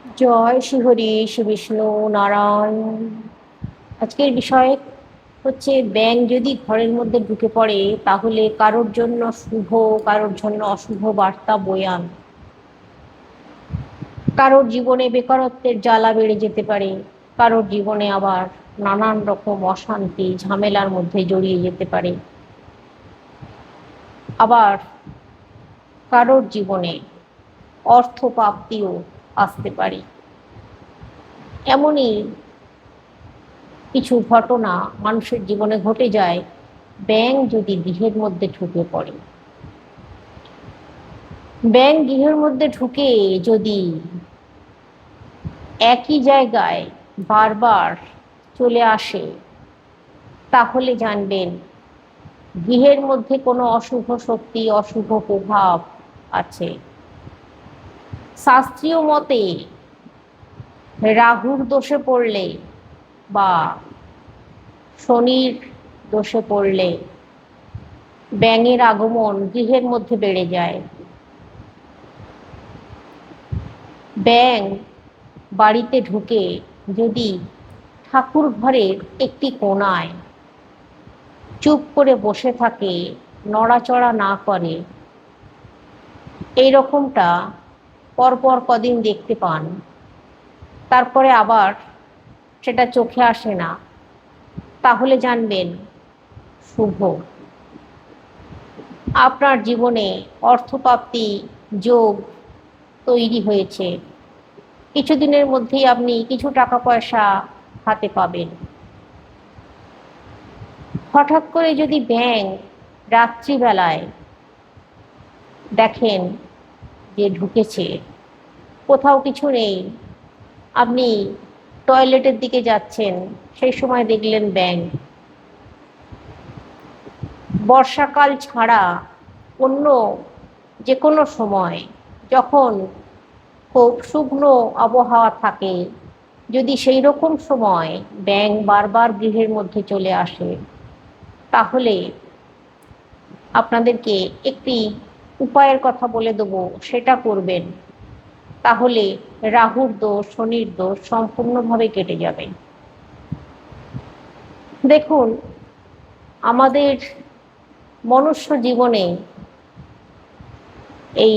জয় শ্রী হরি শ্রী বিষ্ণু নারায়ণ। আজকের বিষয় হচ্ছে ব্যাঙ যদি ঘরের মধ্যে ঢুকে পড়ে তাহলে কারোর জন্য শুভ, কারোর জন্য অশুভ বার্তা বয়ে আনে। কারোর জীবনে বেকারত্বের জ্বালা বেড়ে যেতে পারে, কারোর জীবনে আবার নানান রকম অশান্তি ঝামেলার মধ্যে জড়িয়ে যেতে পারে। আবার কারোর জীবনে অর্থ প্রাপ্তিও আসতে পারে। এমনই কিছু ঘটনা মানুষের জীবনে ঘটে যায় ব্যাঙ যদি গৃহের মধ্যে ঢুকে পড়ে। ব্যাঙ গৃহের মধ্যে ঢুকে যদি একই জায়গায় বারবার চলে আসে তাহলে জানবেন গৃহের মধ্যে কোনো অশুভ শক্তি, অশুভ প্রভাব আছে। শাস্ত্রীয় মতে রাহুর দোষে পড়লে বা শনির দোষে পড়লে ব্যাঙের আগমন গৃহের মধ্যে বেড়ে যায়। ব্যাঙ বাড়িতে ঢুকে যদি ঠাকুর ঘরের একটি কোণায় চুপ করে বসে থাকে, নড়াচড়া না করে, এই রকমটা পরপর কদিন দেখতে পান, তারপরে আবার সেটা চোখে আসে না, তাহলে জানবেন শুভ। আপনার জীবনে অর্থপ্রাপ্তি যোগ তৈরি হয়েছে, কিছুদিনের মধ্যেই আপনি কিছু টাকা পয়সা হাতে পাবেন। হঠাৎ করে যদি ব্যাঙ রাত্রিবেলায় দেখেন যে ঢুকেছে, কোথাও কিছু নেই, আপনি টয়লেটের দিকে যাচ্ছেন, সেই সময় দেখলেন ব্যাঙ। বর্ষাকাল ছাড়া অন্য যে কোনো সময় যখন খুব শুকনো আবহাওয়া থাকে, যদি সেই রকম সময় ব্যাঙ বারবার গৃহের মধ্যে চলে আসে, তাহলে আপনাদেরকে একটি উপায়ের কথা বলে দেবো, সেটা করবেন। তাহলে রাহুর দোষ, শনির দোষ সম্পূর্ণভাবে কেটে যাবে। দেখুন, আমাদের মনুষ্য জীবনে এই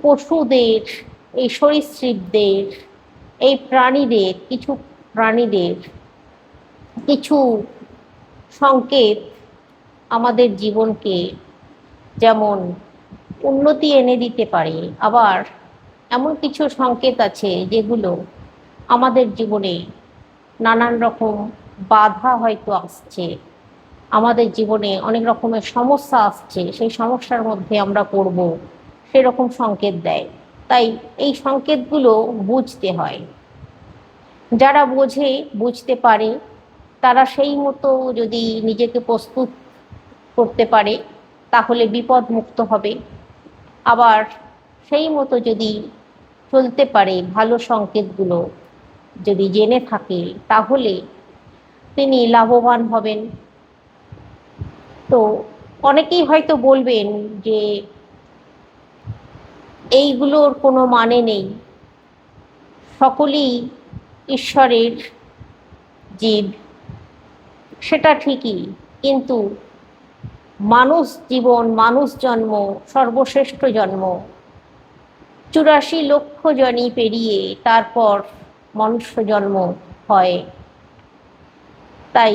পশুদের, এই সরীসৃপদের, এই প্রাণীদের, কিছু প্রাণীদের কিছু সংকেত আমাদের জীবনকে যেমন উন্নতি এনে দিতে পারে, আবার এমন কিছু সংকেত আছে যেগুলো আমাদের জীবনে নানান রকম বাধা হয়তো আসছে, আমাদের জীবনে অনেক রকমের সমস্যা আসছে, সেই সমস্যার মধ্যে আমরা পড়ব, সেরকম সংকেত দেয়। তাই এই সংকেতগুলো বুঝতে হয়। যারা বোঝে, বুঝতে পারে, তারা সেই মতো যদি নিজেকে প্রস্তুত করতে পারে তাহলে বিপদ মুক্ত হবে। আবার সেই মতো যদি চলতে পারে, ভালো সংকেতগুলো যদি জেনে থাকে, তাহলে তিনি লাভবান হবেন। তো অনেকেই হয়তো বলবেন যে এইগুলোর কোনো মানে নেই, সকলেই ঈশ্বরের জীব। সেটা ঠিকই, কিন্তু মানুষ জীবন, মানুষ জন্ম সর্বশ্রেষ্ঠ জন্ম। 84 লক্ষ জনি পেরিয়ে তারপর মনুষ্য জন্ম হয়। তাই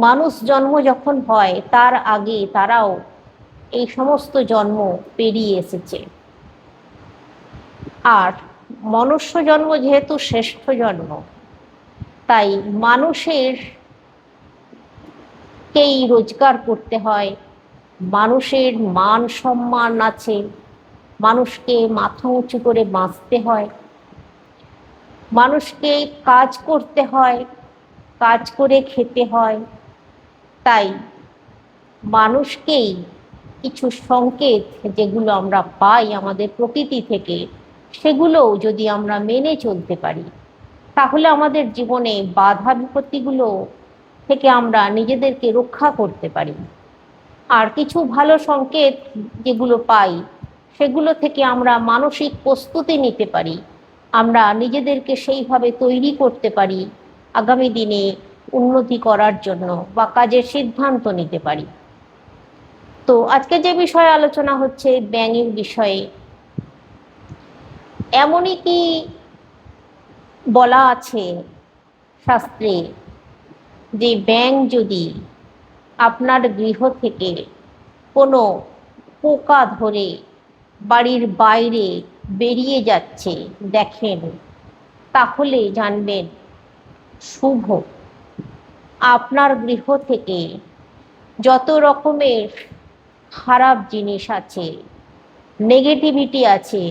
মানুষ জন্ম যখন হয় তার আগে তারাও এই সমস্ত জন্ম পেরিয়ে এসেছে। আর মনুষ্য জন্ম যেহেতু শ্রেষ্ঠ জন্ম, তাই মানুষের কেই রোজগার করতে হয়, মানুষের মান সম্মান আছে, মানুষকে মাথা উঁচু করে বাঁচতে হয়, মানুষকে কাজ করতে হয়, কাজ করে খেতে হয়। তাই মানুষকেই কিছু সংকেত যেগুলো আমরা পাই আমাদের প্রকৃতি থেকে, সেগুলোও যদি আমরা মেনে চলতে পারি তাহলে আমাদের জীবনে বাধা বিপত্তিগুলো থেকে আমরা নিজেদেরকে রক্ষা করতে পারি। আর কিছু ভালো সংকেত যেগুলো পাই সেগুলো থেকে আমরা মানসিক প্রস্তুতি নিতে পারি আমরা নিজেদেরকে সেইভাবে তৈরি করতে পারি আগামী দিনে উন্নতি করার জন্য বা কাজের সিদ্ধান্ত নিতে পারি। তো আজকে যে বিষয়ে আলোচনা হচ্ছে ব্যাঙের বিষয়ে, এমনই কি বলা আছে শাস্ত্রে যে ব্যাঙ যদি আপনার গৃহ থেকে কোনো পোকা ধরে বাড়ির বাইরে বেরিয়ে যাচ্ছে দেখেন, তাহলে জানবেন শুভ। আপনার গৃহ থেকে যত রকমের খারাপ জিনিস আছে, নেগেটিভিটি আছে,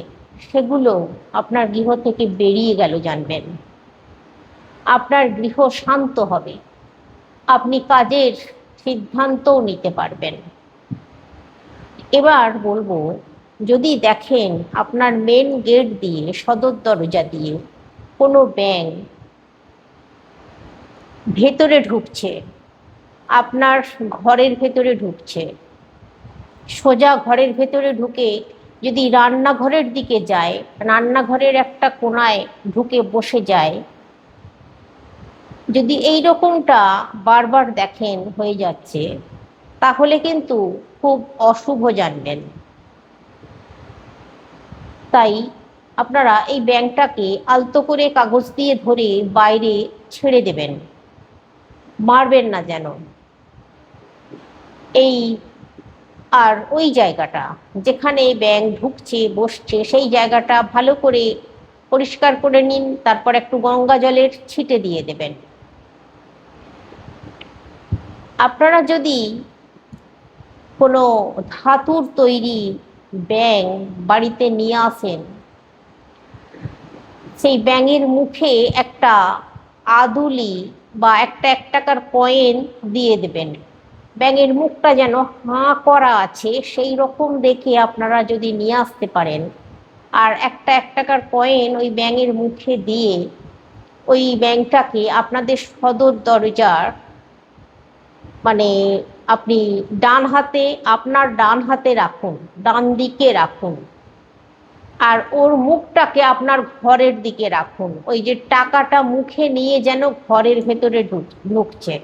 সেগুলো আপনার গৃহ থেকে বেরিয়ে গেল জানবেন। আপনার গৃহ শান্ত হবে, আপনি কাজের সিদ্ধান্তও নিতে পারবেন। এবার বলবো, যদি দেখেন আপনার মেন গেট দিয়ে, সদর দরজা দিয়ে কোনো ব্যাঙ ভেতরে ঢুকছে, আপনার ঘরের ভেতরে ঢুকছে, সোজা ঘরের ভেতরে ঢুকে যদি রান্নাঘরের দিকে যায়, রান্নাঘরের একটা কোণায় ঢুকে বসে যায়, যদি এই রকমটা বারবার দেখেন হয়ে যাচ্ছে, তাহলে কিন্তু খুব অশুভ জানবেন। তাই আপনারা এই ব্যাঙটাকে আলতো করে কাগজ দিয়ে ধরে বাইরে ছেড়ে দেবেন, মারবেন না যেন। এই আর ওই জায়গাটা যেখানে ব্যাঙ ঢুকছে বসছে, সেই জায়গাটা ভালো করে পরিষ্কার করে নিন, তারপর একটু গঙ্গা জলের ছিটে দিয়ে দেবেন। আপনারা যদি কোনো ধাতুর তৈরি ব্যাঙ বাড়িতে নিয়ে আসেন, সেই ব্যাঙের মুখে একটা আদুলি বা একটা 1 টাকার কয়েন দিয়ে দেবেন। ব্যাঙের মুখটা যেন হাঁ করা আছে সেই রকম দেখে আপনারা যদি নিয়ে আসতে পারেন, আর একটা 1 টাকার কয়েন ওই ব্যাঙের মুখে দিয়ে ওই ব্যাঙটাকে আপনাদের সদর দরজার মানে আপনি ডান হাতে, আপনার ডান হাতে রাখুন, ডান দিকে রাখুন, আর ওর মুখটাকে আপনার ঘরের দিকে রাখুন। ওই যে টাকাটা মুখে নিয়ে যেন ঘরের ভেতরে ঢুকছে।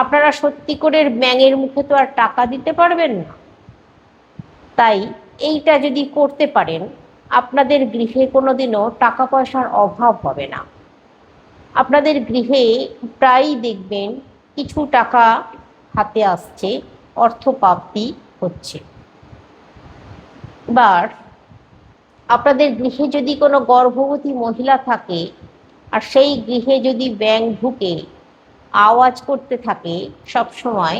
আপনারা সত্যি করে ব্যাঙের মুখে তো আর টাকা দিতে পারবেন না, তাই এইটা যদি করতে পারেন, আপনাদের গৃহে কোনোদিনও টাকা পয়সার অভাব হবে না। আপনাদের গৃহে প্রায়ই দেখবেন কিছু টাকা হাতে আসছে, অর্থপ্রাপ্তি হচ্ছে। এবার আপনাদের গৃহে যদি কোনো গর্ভবতী মহিলা থাকে আর সেই গৃহে যদি ব্যাঙ ঢুকে আওয়াজ করতে থাকে সব সময়,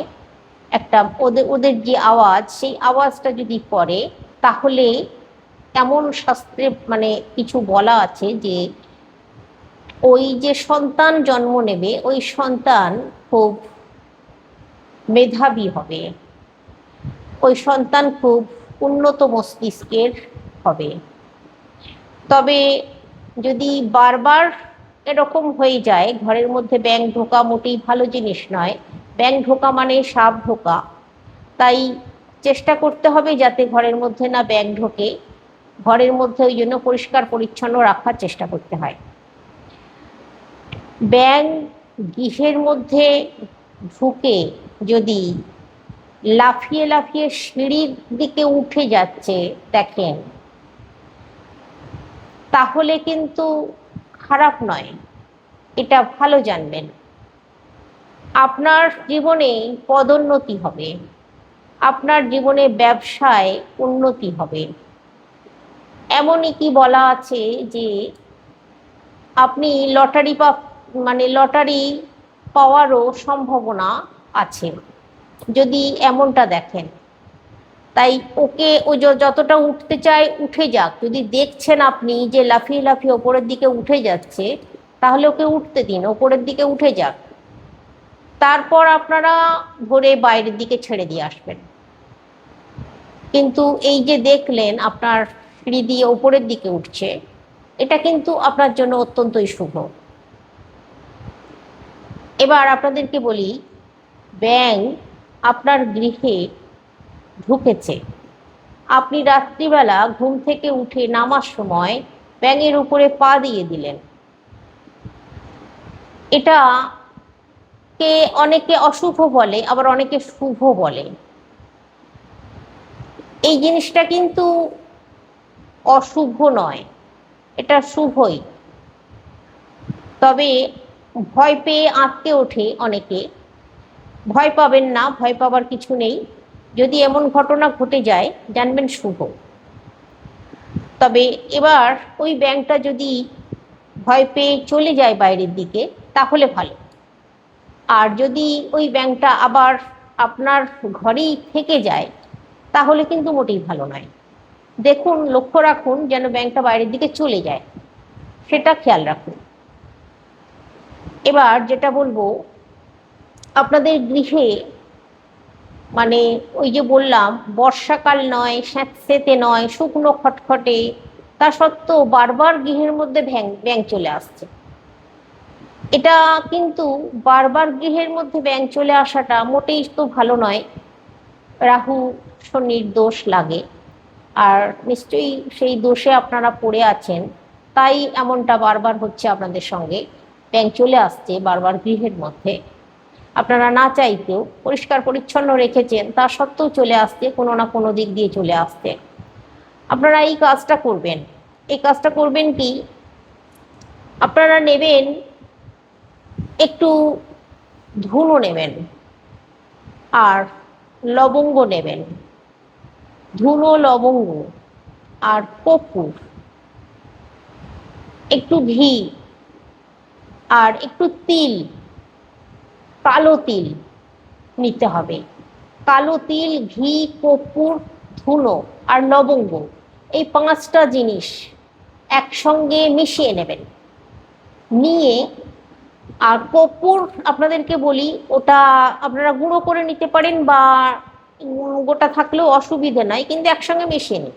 একটা ওদের ওদের যে আওয়াজ, সেই আওয়াজটা যদি করে, তাহলে এমন শাস্ত্রে কিছু বলা আছে যে ওই যে সন্তান জন্ম নেবে, ওই সন্তান খুব মেধাবী হবে, ওই সন্তান খুব উন্নত মস্তিষ্কের হবে। তবে যদি বারবার এরকম হয়ে যায়, ঘরের মধ্যে ব্যাঙ ঢোকা মোটেই ভালো জিনিস নয়। ব্যাঙ ঢোকা মানে সাপ ঢোকা, তাই চেষ্টা করতে হবে যাতে ঘরের মধ্যে না ব্যাঙ ঢোকে। ঘরের মধ্যে ওই জন্য পরিষ্কার পরিচ্ছন্ন রাখার চেষ্টা করতে হয়। ব্যাঙ গৃহের মধ্যে ঢুকে যদি লাফিয়ে লাফিয়ে সিঁড়ির দিকে উঠে যাচ্ছে দেখেন, তাহলে কিন্তু খারাপ নয়, এটা ভালো জানবেন। আপনার জীবনে পদোন্নতি হবে, আপনার জীবনে ব্যবসায় উন্নতি হবে। এমনই কি বলা আছে যে আপনি লটারি লটারি পাওয়ারও সম্ভাবনা আছে যদি এমনটা দেখেন। তাই ওকে ও যতটা উঠতে চায় উঠে যাক। যদি দেখছেন আপনি যে লাফিয়ে লাফিয়ে ওপরের দিকে উঠে যাচ্ছে, তাহলে ওকে উঠতে দিন, ওপরের দিকে উঠে যাক। তারপর আপনারা ধরে বাইরের দিকে ছেড়ে দিয়ে আসবেন। কিন্তু এই যে দেখলেন আপনার সিঁড়ি দিয়ে ওপরের দিকে উঠছে, এটা কিন্তু আপনার জন্য অত্যন্তই শুভ। এবার আপনাদেরকে বলি, ব্যাঙ আপনার গৃহে ঢুকেছে, আপনি রাত্রিবেলা ঘুম থেকে উঠে নামার সময় ব্যাঙের উপরে পা দিয়ে দিলেন। এটা কে অনেকে অশুভ বলে, আবার অনেকে শুভ বলে। এই জিনিসটা কিন্তু অশুভ নয়, এটা শুভই। তবে ভয় পেয়ে আঁতকে ওঠে অনেকে। ভয় পাবেন না, ভয় পাবার কিছু নেই। যদি এমন ঘটনা ঘটে যায় জানবেন শুভ। তবে এবার ওই ব্যাঙটা যদি ভয় পেয়ে চলে যায় বাইরের দিকে তাহলে ভালো। আর যদি ওই ব্যাঙটা আবার আপনার ঘরেই থেকে যায় তাহলে কিন্তু মোটেই ভালো নয়। দেখুন, লক্ষ্য রাখুন যেন ব্যাঙটা বাইরের দিকে চলে যায়, সেটা খেয়াল রাখুন। এবার যেটা বলবো, আপনাদের গৃহে মানে ওই যে বললাম বর্ষাকাল নয়, স্যাঁতসেঁতে নয়, শুকনো খটখটে, তা সত্ত্বেও বারবার গৃহের মধ্যে ব্যাঙ চলে আসছে। এটা কিন্তু বারবার গৃহের মধ্যে ব্যাঙ চলে আসাটা মোটেই তো ভালো নয়। রাহু শনির দোষ লাগে, আর নিশ্চয়ই সেই দোষে আপনারা পড়ে আছেন, তাই এমনটা বারবার হচ্ছে আপনাদের সঙ্গে। ব্যাঙ চলে আসছে বারবার গৃহের মধ্যে। আপনারা না চাইতেও পরিষ্কার পরিচ্ছন্ন রেখেছেন, তা সত্ত্বেও চলে আসছে, কোনো না কোনো দিক দিয়ে চলে আসছে। আপনারা এই কাজটা করবেন। এই কাজটা করবেন কি, আপনারা নেবেন একটু ধুনো নেবেন আর লবঙ্গ নেবেন। ধুনো, লবঙ্গ আর কর্পূর, একটু ঘি আর একটু তিল, কালো তিল নিতে হবে। কালো তিল, ঘি, কর্পূর, ধুনো আর লবঙ্গ, এই 5টা জিনিস একসঙ্গে মিশিয়ে নেবেন। নিয়ে, আর কর্পূর আপনাদেরকে বলি, ওটা আপনারা গুঁড়ো করে নিতে পারেন বা গোটা থাকলেও অসুবিধে নাই, কিন্তু একসঙ্গে মিশিয়ে নিন।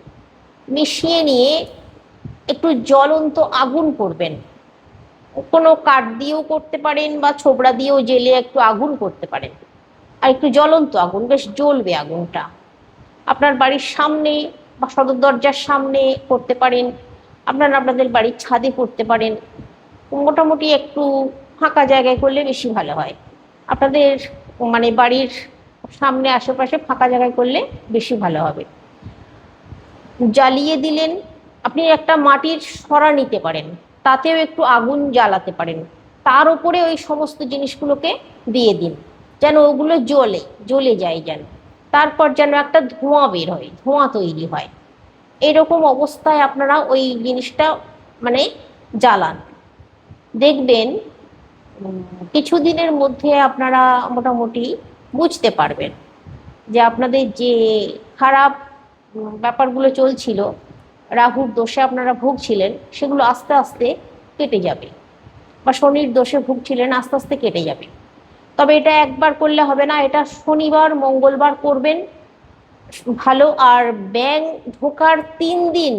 মিশিয়ে নিয়ে একটু জ্বলন্ত আগুন করবেন। কোনো কাঠ দিয়েও করতে পারেন বা ছোবড়া দিয়েও জেলে একটু আগুন করতে পারেন। আর একটু জ্বলন্ত আগুন, বেশ জ্বলবে আগুনটা। আপনার বাড়ির সামনে বা সদর দরজার সামনে করতে পারেন, আপনারা আপনাদের বাড়ির ছাদে করতে পারেন। মোটামুটি একটু ফাঁকা জায়গায় করলে বেশি ভালো হয়। আপনাদের মানে বাড়ির সামনে আশেপাশে ফাঁকা জায়গায় করলে বেশি ভালো হবে। জ্বালিয়ে দিলেন। আপনি একটা মাটির সরা নিতে পারেন, তাতেও একটু আগুন জ্বালাতে পারেন। তার উপরে ওই সমস্ত জিনিসগুলোকে দিয়ে দিন, যেন ওগুলো জ্বলে যায় যেন। তারপর যেন একটা ধোঁয়া বের হয়, ধোঁয়া তৈরি হয়। এরকম অবস্থায় আপনারা ওই জিনিসটা মানে জ্বালান। দেখবেন কিছুদিনের মধ্যে আপনারা মোটামুটি বুঝতে পারবেন যে আপনাদের যে খারাপ ব্যাপারগুলো চলছিল, রাহুর দোষে আপনারা ভুগছিলেন, সেগুলো আস্তে আস্তে কেটে যাবে। বা শনির দোষে ভুগছিলেন, আস্তে আস্তে কেটে যাবে। তবে এটা একবার করলে হবে না, এটা শনিবার মঙ্গলবার করবেন ভালো। আর ব্যাঙ ঢোকার 3 দিন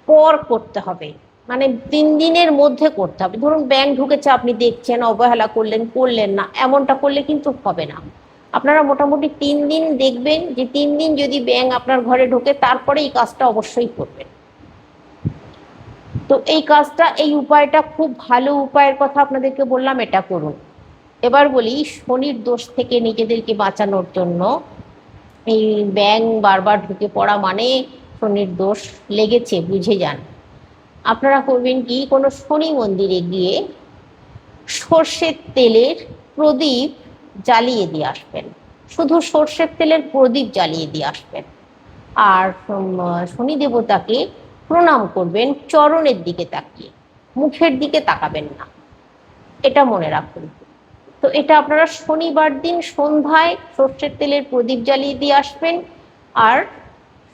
পর করতে হবে, মানে 3 দিনের মধ্যে করতে হবে। ধরুন ব্যাঙ ঢুকেছে, আপনি দেখছেন, অবহেলা করলেন না, এমনটা করলে কিন্তু হবে না। আপনারা মোটামুটি 3 দিন দেখবেন, যে 3 দিন যদি ব্যাঙ আপনার ঘরে ঢোকে তারপরে এই কাজটা অবশ্যই করবেন। তো এই কাজটা, এই উপায়টা খুব ভালো উপায়ের কথা আপনাদেরকে বললাম, এটা করুন। এবার বলি, শনির দোষ থেকে নিজেদেরকে বাঁচানোর জন্য, এই ব্যাঙ বারবার ঢুকে পড়া মানে শনির দোষ লেগেছে বুঝে যান। আপনারা করবেন কি, কোনো শনি মন্দিরে গিয়ে সর্ষের তেলের প্রদীপ জ্বালিয়ে দিয়ে আসবেন। শুধু সর্ষের তেলের প্রদীপ জ্বালিয়ে দিয়ে আসবেন। আর শনি দেবতাকে প্রণাম করবেন চরণের দিকে তাকিয়ে, মুখের দিকে তাকাবেন না, এটা মনে রাখুন। তো এটা আপনারা শনিবার দিন সন্ধ্যায় সর্ষের তেলের প্রদীপ জ্বালিয়ে দিয়ে আসবেন। আর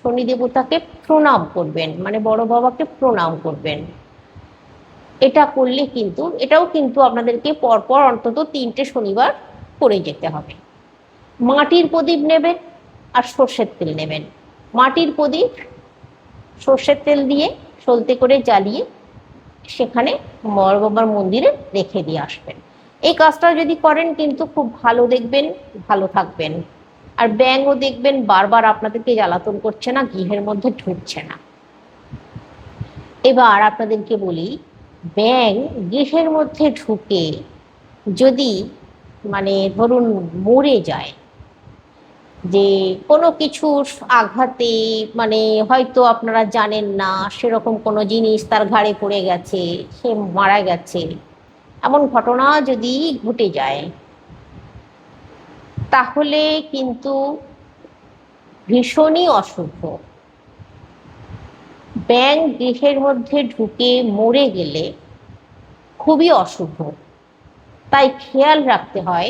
শনি দেবতাকে প্রণাম করবেন, মানে বড় বাবাকে প্রণাম করবেন। এটা করলে কিন্তু, এটাও কিন্তু আপনাদেরকে পরপর অন্তত 3টে শনিবার করে যেতে হবে। মাটির প্রদীপ নেবেন আর সর্ষের তেল নেবেন। মাটির প্রদীপ সর্ষের তেল দিয়ে সলতে করে জ্বালিয়ে সেখানে বড় বাবার মন্দিরে রেখে দিয়ে আসবেন। এই কাজটা যদি করেন কিন্তু খুব ভালো, দেখবেন ভালো থাকবেন। আর ব্যাঙও দেখবেন বারবার আপনাদেরকে জ্বালাতন করছে না, গৃহের মধ্যে ঢুকছে না। এবার আপনাদেরকে বলি, ব্যাঙ গৃহের মধ্যে ঢুকে যদি ধরুন মরে যায়, যে কোনো কিছুর আঘাতে, হয়তো আপনারা জানেন না, সেরকম কোনো জিনিস তার ঘাড়ে পড়ে গেছে, সে মারা গেছে, এমন ঘটনা যদি ঘটে যায়, তাহলে কিন্তু ভীষণই অশুভ। ব্যাঙ গৃহের মধ্যে ঢুকে মরে গেলে খুবই অশুভ। তাই খেয়াল রাখতে হয়,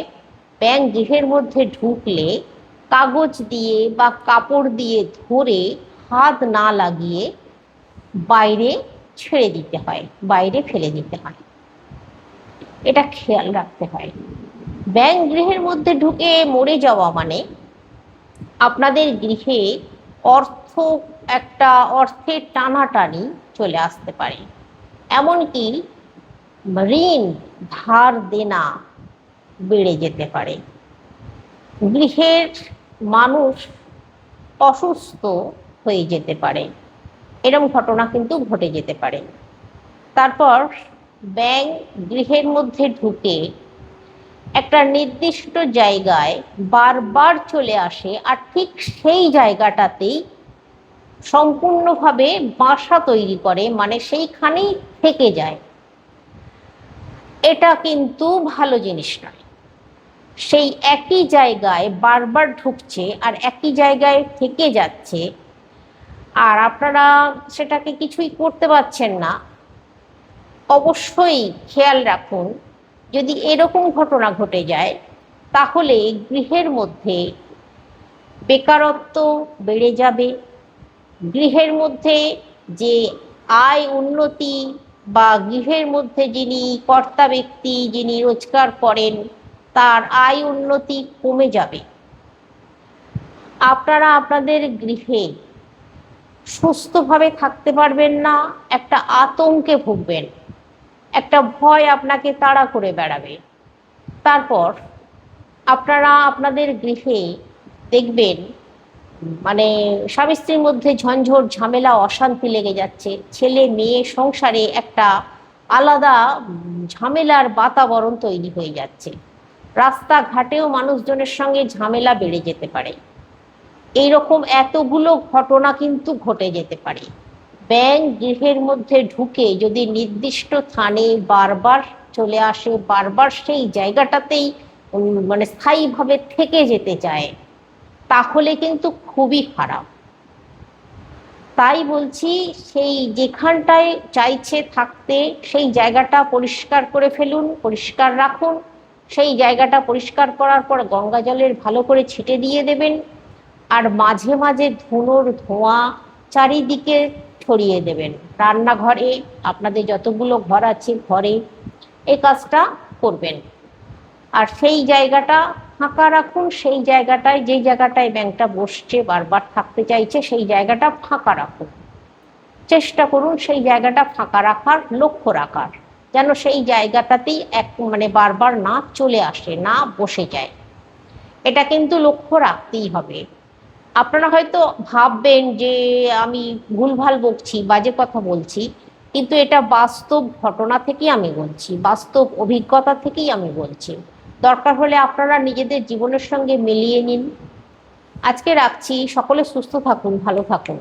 ব্যাঙ গৃহের মধ্যে ঢুকলে কাগজ দিয়ে বা কাপড় দিয়ে ধরে হাত না লাগিয়ে বাইরে ছেড়ে দিতে হয়, বাইরে ফেলে দিতে হয়। এটা খেয়াল রাখতে হয়। ব্যাঙ গৃহের মধ্যে ঢুকে মরে যাওয়া মানে আপনাদের গৃহে অর্থ অর্থের টানাটানি চলে আসতে পারে, এমনকি ঋণ ধার দেনা বেড়ে যেতে পারে, গৃহের মানুষ অসুস্থ হয়ে যেতে পারে, এরকম ঘটনা কিন্তু ঘটে যেতে পারে। তারপর ব্যাঙ গৃহের মধ্যে ঢুকে একটা নির্দিষ্ট জায়গায় বারবার চলে আসে, আর ঠিক সেই জায়গাটাতেই সম্পূর্ণভাবে বাসা তৈরি করে, সেইখানেই থেকে যায়। এটা কিন্তু ভালো জিনিস নয়। সেই একই জায়গায় বারবার ঢুকছে আর একই জায়গায় থেকে যাচ্ছে, আর আপনারা সেটাকে কিছুই করতে পারছেন না। অবশ্যই খেয়াল রাখুন, যদি এরকম ঘটনা ঘটে যায়, তাহলে গৃহের মধ্যে বেকারত্ব বেড়ে যাবে। গৃহের মধ্যে যে আয় উন্নতি, বা গৃহের মধ্যে যিনি কর্তা ব্যক্তি, যিনি রোজগার করেন, তার আয় উন্নতি কমে যাবে। আপনারা আপনাদের গৃহে সুস্থভাবে থাকতে পারবেন না, একটা আতঙ্কে ভুগবেন, একটা ভয় আপনাকে তাড়া করে বেড়াবে। তারপর আপনারা আপনাদের গৃহে দেখবেন স্বামী স্ত্রীর মধ্যে ঝঞ্ঝট ঝামেলা অশান্তি লেগে যাচ্ছে, ছেলে মেয়ে সংসারে একটা আলাদা ঝামেলার বাতাবরণ তৈরি হয়ে যাচ্ছে, রাস্তাঘাটেও মানুষজনের সঙ্গে ঝামেলা বেড়ে যেতে পারে। এইরকম এতগুলো ঘটনা কিন্তু ঘটে যেতে পারে। ব্যাঙ গৃহের মধ্যে ঢুকে যদি নির্দিষ্ট স্থানে বারবার চলে আসে, বারবার সেই জায়গাটাতেই স্থায়ীভাবে থেকে যেতে চায়, তাহলে কিন্তু খুবই খারাপ। তাই বলছি, সেই যেখানটায় চাইছে থাকতে সেই জায়গাটা পরিষ্কার করে ফেলুন, পরিষ্কার রাখুন। সেই জায়গাটা পরিষ্কার করার পর গঙ্গা জলের ভালো করে ছিটে দিয়ে দেবেন, আর মাঝে মাঝে ধুনোর ধোঁয়া চারিদিকে ছড়িয়ে দেবেন। রান্নাঘরে, আপনাদের যতগুলো ঘর আছে ঘরে এই কাজটা করবেন। আর সেই জায়গাটা ফাঁকা রাখুন, সেই জায়গাটায়, যেই জায়গাটায় ব্যাঙটা বসছে, বারবার থাকতে চাইছে, সেই জায়গাটা ফাঁকা রাখুন। চেষ্টা করুন সেই জায়গাটা ফাঁকা রাখার, লক্ষ্য রাখার, যেন সেই জায়গাটাতেই বারবার না চলে আসে, না বসে যায়। এটা কিন্তু লক্ষ্য রাখতেই হবে। আপনারা হয়তো ভাববেন যে আমি ভুলভাল বকছি, বাজে কথা বলছি, কিন্তু এটা বাস্তব ঘটনা থেকেই আমি বলছি, বাস্তব অভিজ্ঞতা থেকেই আমি বলছি। দরকার হলে আপনারা নিজেদের জীবনের সঙ্গে মিলিয়ে নিন। আজকে রাখছি, সকলে সুস্থ থাকুন, ভালো থাকুন।